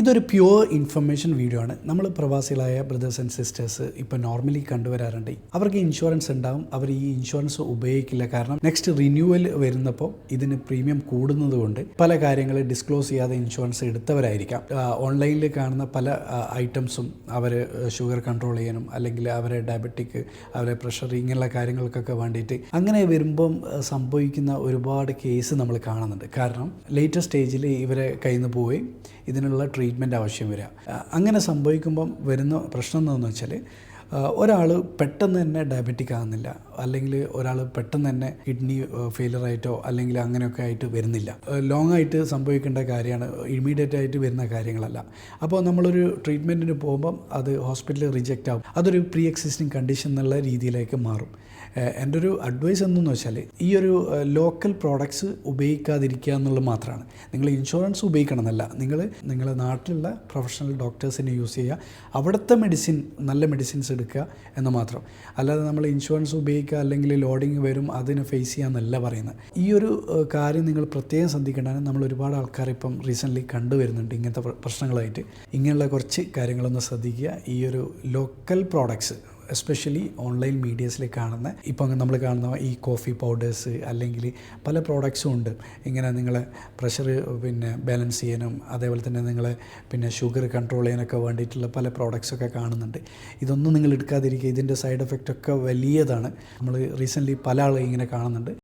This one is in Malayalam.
ഇതൊരു പ്യുവർ ഇൻഫർമേഷൻ വീഡിയോ ആണ്. നമ്മൾ പ്രവാസികളായ ബ്രദേഴ്സ് ആൻഡ് സിസ്റ്റേഴ്സ് ഇപ്പോൾ നോർമലി കണ്ടുവരാറുണ്ട്. അവർക്ക് ഇൻഷുറൻസ് ഉണ്ടാവും, അവർ ഈ ഇൻഷുറൻസ് ഉപയോഗിക്കില്ല. കാരണം നെക്സ്റ്റ് റിന്യൂവൽ വരുന്നപ്പോൾ ഇതിന് പ്രീമിയം കൂടുന്നത് കൊണ്ട് പല കാര്യങ്ങൾ ഡിസ്ക്ലോസ് ചെയ്യാതെ ഇൻഷുറൻസ് എടുത്തവരായിരിക്കാം. ഓൺലൈനിൽ കാണുന്ന പല ഐറ്റംസും അവർ ഷുഗർ കൺട്രോൾ ചെയ്യാനും അല്ലെങ്കിൽ അവരെ ഡയബറ്റിക്, അവരെ പ്രഷർ, ഇങ്ങനെയുള്ള കാര്യങ്ങൾക്കൊക്കെ വേണ്ടിയിട്ട് അങ്ങനെ വരുമ്പം സംഭവിക്കുന്ന ഒരുപാട് കേസ് നമ്മൾ കാണുന്നുണ്ട്. കാരണം ലേറ്റർ സ്റ്റേജിൽ ഇവരെ കയ്യിൽ നിന്ന് പോവുകയും ഇതിനുള്ള ട്രീറ്റ്മെൻറ്റ് ആവശ്യം വരിക. അങ്ങനെ സംഭവിക്കുമ്പം വരുന്ന പ്രശ്നം എന്താണെന്ന് വെച്ചാൽ ഒരാൾ പെട്ടെന്ന് തന്നെ ഡയബറ്റിക് ആകുന്നില്ല, അല്ലെങ്കിൽ ഒരാൾ പെട്ടെന്ന് തന്നെ കിഡ്നി ഫെയിലറായിട്ടോ അല്ലെങ്കിൽ അങ്ങനെയൊക്കെ ആയിട്ട് വരുന്നില്ല. ലോങ് ആയിട്ട് സംഭവിക്കേണ്ട കാര്യമാണ്, ഇമ്മീഡിയറ്റ് ആയിട്ട് വരുന്ന കാര്യങ്ങളല്ല. അപ്പോൾ നമ്മളൊരു ട്രീറ്റ്മെൻറ്റിന് പോകുമ്പം അത് ഹോസ്പിറ്റലിൽ റിജക്റ്റ് ആവും, അതൊരു പ്രീ എക്സിസ്റ്റിംഗ് കണ്ടീഷൻ എന്നുള്ള രീതിയിലേക്ക് മാറും. എൻ്റെ ഒരു അഡ്വൈസ് എന്തെന്ന് വെച്ചാൽ ഈ ഒരു ലോക്കൽ പ്രോഡക്ട്സ് ഉപയോഗിക്കാതിരിക്കുക എന്നുള്ളത് മാത്രമാണ്. നിങ്ങൾ ഇൻഷുറൻസ് ഉപയോഗിക്കണം എന്നല്ല, നിങ്ങളുടെ നാട്ടിലുള്ള പ്രൊഫഷണൽ ഡോക്ടേഴ്സിനെ യൂസ് ചെയ്യുക, അവിടുത്തെ നല്ല മെഡിസിൻസ് എടുക്കുക എന്ന് മാത്രം. അല്ലാതെ നമ്മൾ ഇൻഷുറൻസ് ഉപയോഗിക്കുക അല്ലെങ്കിൽ ലോഡിങ് വരും അതിനെ ഫേസ് ചെയ്യാമെന്നല്ല പറയുന്നത്. ഈ ഒരു കാര്യം നിങ്ങൾ പ്രത്യേകം ശ്രദ്ധിക്കേണ്ടതാണ്. നമ്മൾ ഒരുപാട് ആൾക്കാർ ഇപ്പം റീസെൻ്റ്ലി കണ്ടുവരുന്നുണ്ട് ഇങ്ങനത്തെ പ്രശ്നങ്ങളായിട്ട്. ഇങ്ങനെയുള്ള കുറച്ച് കാര്യങ്ങളൊന്ന് ശ്രദ്ധിക്കുക. ഈ ഒരു ലോക്കൽ പ്രോഡക്ട്സ് എസ്പെഷ്യലി ഓൺലൈൻ മീഡിയസിൽ കാണുന്ന, ഇപ്പം നമ്മൾ കാണുന്ന ഈ കോഫി പൗഡേഴ്സ് അല്ലെങ്കിൽ പല പ്രോഡക്ട്സും ഉണ്ട്. ഇങ്ങനെ നിങ്ങളെ പ്രഷർ ബാലൻസ് ചെയ്യാനും അതേപോലെ തന്നെ നിങ്ങളെ ഷുഗർ കൺട്രോൾ ചെയ്യാനൊക്കെ വേണ്ടിയിട്ടുള്ള പല പ്രോഡക്ട്സൊക്കെ കാണുന്നുണ്ട്. ഇതൊന്നും നിങ്ങൾ എടുക്കാതിരിക്കുക. ഇതിൻ്റെ സൈഡ് എഫക്റ്റൊക്കെ വലിയതാണ്. നമ്മൾ റീസെൻ്റ്ലി പല ആളുകൾ ഇങ്ങനെ കാണുന്നുണ്ട്.